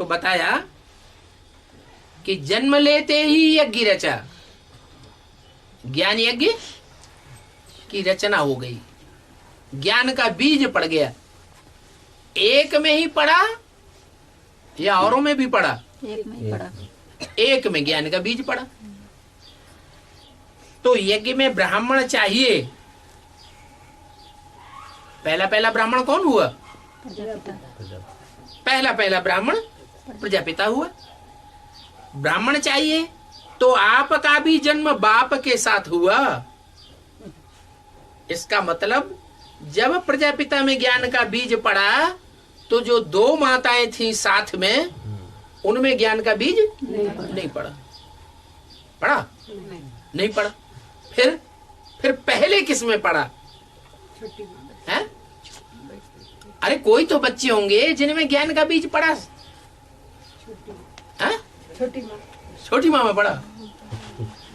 तो बताया कि जन्म लेते ही यज्ञ रचा, ज्ञान यज्ञ की रचना हो गई, ज्ञान का बीज पड़ गया। एक में ही पड़ा या औरों में भी पड़ा? एक में ही पड़ा। एक में ज्ञान का बीज पड़ा। तो यज्ञ में ब्राह्मण चाहिए। पहला पहला ब्राह्मण कौन हुआ? पहला ब्राह्मण प्रजापिता हुआ। ब्राह्मण चाहिए तो आपका भी जन्म बाप के साथ हुआ। इसका मतलब जब प्रजापिता में ज्ञान का बीज पड़ा तो जो दो माताएं थीं साथ में, उनमें ज्ञान का बीज नहीं पड़ा। पड़ा? नहीं पड़ा। फिर पहले किस में पड़ा है? अरे कोई तो बच्चे होंगे जिनमें ज्ञान का बीज पड़ा है? छोटी माँ में पड़ा।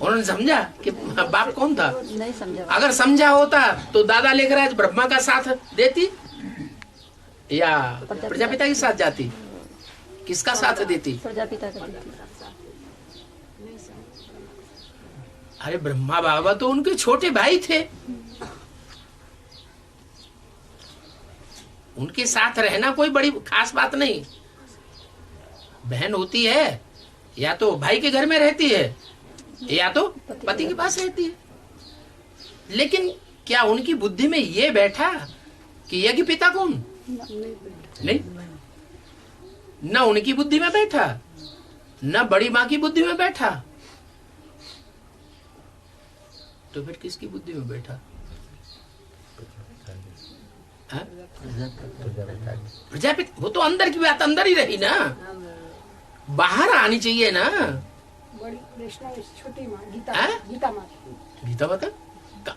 उन्होंने समझा कि बाप कौन था? नहीं समझा। अगर समझा होता तो दादा लेखराज ब्रह्मा का साथ देती या प्रजापिता के साथ जाती? किसका साथ देती? प्रजापिता का देती। अरे ब्रह्मा बाबा तो उनके छोटे भाई थे, उनके साथ रहना कोई बड़ी खास बात नहीं। बहन होती है या तो भाई के घर में रहती है या तो पति के पास रहती है। लेकिन क्या उनकी बुद्धि में ये बैठा कि यज्ञ पिता कौन? नहीं, न उनकी बुद्धि में बैठा, न बड़ी माँ की बुद्धि में बैठा। तो फिर किसकी बुद्धि में बैठा? प्रजापिता। वो तो अंदर की बात अंदर ही रही ना, बाहर आनी चाहिए ना। गीता माता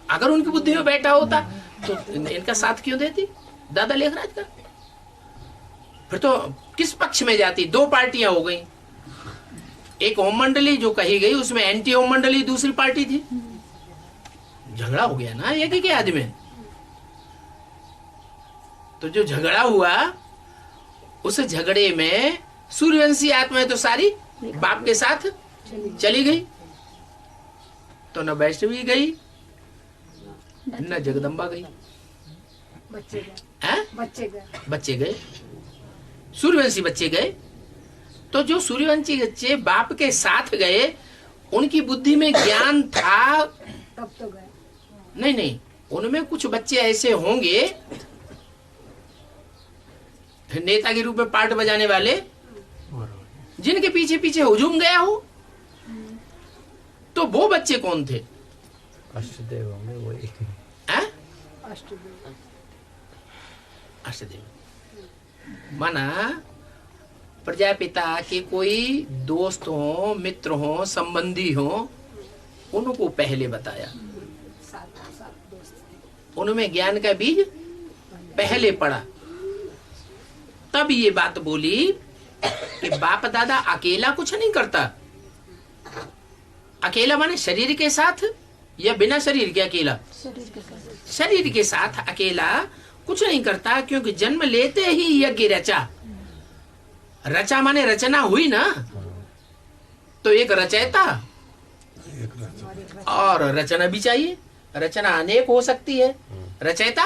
अगर उनकी बुद्धि में बैठा होता तो इनका साथ क्यों देती दादा लेखराज का? फिर तो किस पक्ष में जाती? दो पार्टियां हो गई। एक ओम मंडली जो कही गई, उसमें एंटी ओम मंडली दूसरी पार्टी थी। झगड़ा हो गया ना यज्ञ के आदि में। तो जो झगड़ा हुआ, उस झगड़े में सूर्यवंशी आत्माएं तो सारी बाप के साथ चली गई। तो न वैष्णवी गई न जगदम्बा गई। बच्चे गए, सूर्यवंशी बच्चे गए। तो जो सूर्यवंशी बच्चे बाप के साथ गए, उनकी बुद्धि में ज्ञान था तब तो गए। नहीं, उनमें कुछ बच्चे ऐसे होंगे नेता के रूप में पार्ट बजाने वाले, जिनके पीछे पीछे हुजूम गया हो। तो वो बच्चे कौन थे? अष्टदेव होंगे वही। अष्टदेव माना प्रजापिता के कोई दोस्त हो, मित्र हो, संबंधी हो, उनको पहले बताया। उनमें ज्ञान का बीज पहले पड़ा। तब ये बात बोली कि बाप दादा अकेला कुछ नहीं करता। अकेला माने शरीर के साथ या बिना शरीर के अकेला? शरीर के साथ अकेला कुछ नहीं करता, क्योंकि जन्म लेते ही यज्ञ रचा। रचा माने रचना हुई ना। तो एक रचयिता और रचना भी चाहिए। रचना अनेक हो सकती है, रचयिता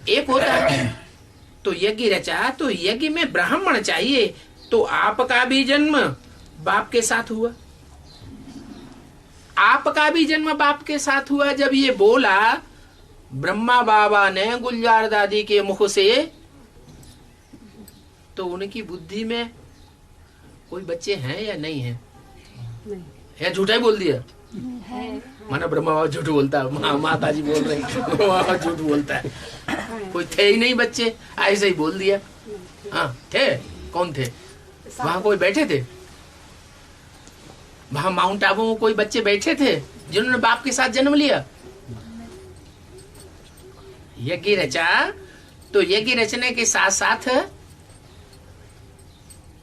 एक होता है। तो यज्ञ रचा तो यज्ञ में ब्राह्मण चाहिए। तो आपका भी जन्म बाप के साथ हुआ। आपका भी जन्म बाप के साथ हुआ। जब ये बोला ब्रह्मा बाबा ने गुलजार दादी के मुख से, तो उनकी बुद्धि में कोई बच्चे हैं या नहीं है? नहीं। या झूठा ही बोल दिया? माना ब्रह्मा बाबा झूठ बोलता है, माता जी बोल रही झूठ बोलता है। कोई थे ही नहीं बच्चे, ऐसे ही बोल दिया। हाँ थे। कौन थे वहां? कोई बैठे थे वहां? माउंट आबू में कोई बच्चे बैठे थे जिन्होंने बाप के साथ जन्म लिया? यज्ञ रचा तो यज्ञ रचने के साथ साथ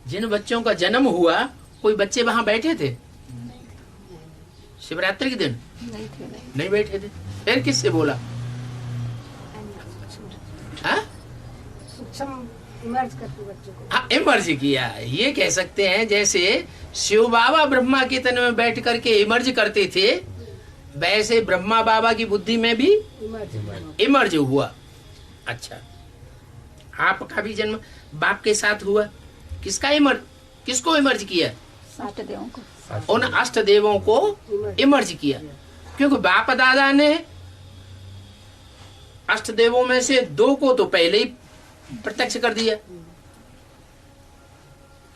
जिन बच्चों का जन्म हुआ, कोई बच्चे वहां बैठे थे? शिवरात्रि के दिन नहीं बैठे थे। फिर किससे बोला? इमर्ज करके बच्चों को। हाँ, इमर्ज किया, ये कह सकते हैं। जैसे शिव बाबा ब्रह्मा के तन में बैठ करके इमर्ज करते थे, वैसे ब्रह्मा बाबा की बुद्धि में भी इमर्ज हुआ। अच्छा, आपका भी जन्म बाप के साथ हुआ। किसको इमर्ज किया? अष्ट देवों को। उन अष्ट देवों को इमर्ज किया, क्योंकि बाप दादा ने अष्ट देवों में से 2 को तो पहले ही प्रत्यक्ष कर दिया,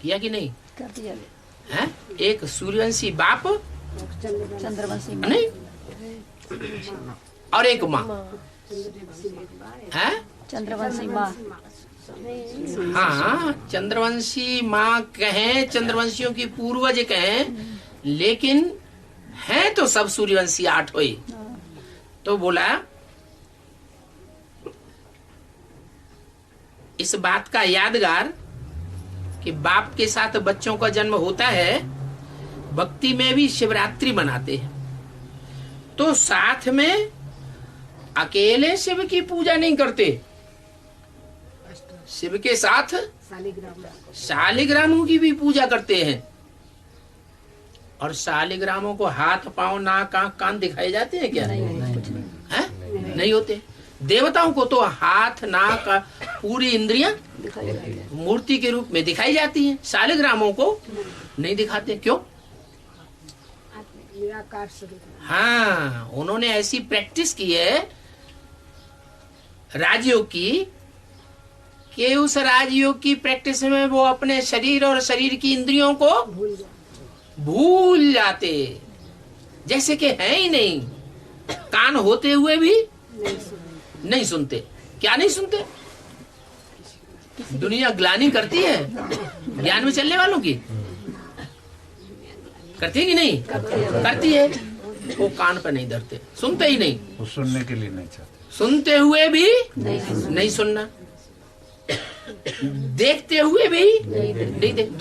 किया कि नहीं? कर दिया। है? एक सूर्यवंशी बाप चंद्रवंशी नहीं, और एक माँ है। चंद्रवंशी माँ। हाँ, चंद्रवंशी माँ कहें, चंद्रवंशियों की पूर्वज कहें, लेकिन है तो सब सूर्यवंशी 8 हुई। तो बोला इस बात का यादगार कि बाप के साथ बच्चों का जन्म होता है। भक्ति में भी शिवरात्रि मनाते हैं, तो साथ में अकेले शिव की पूजा नहीं करते, शिव के साथ शालिग्रामों की भी पूजा करते हैं। और शालिग्रामों को हाथ पांव नाक आंख कान दिखाए जाते हैं क्या? नहीं होते। देवताओं को तो हाथ नाक पूरी इंद्रियां मूर्ति के रूप में दिखाई जाती हैं, शालिग्रामों को नहीं दिखाते। क्यों? हाँ, उन्होंने ऐसी प्रैक्टिस की है राजयोग की, कि उस राजयोग की प्रैक्टिस में वो अपने शरीर और शरीर की इंद्रियों को भूल जाते, जैसे कि है ही नहीं। कान होते हुए भी नहीं सुनते। क्या नहीं सुनते? दुनिया ग्लानि करती है ज्ञान में चलने वालों की, करती है कि नहीं? करती है। वो कान पर नहीं धरते, सुनते ही नहीं। वो सुनने के लिए नहीं चाहते, सुनते हुए भी नहीं सुनना, देखते हुए भी नहीं देख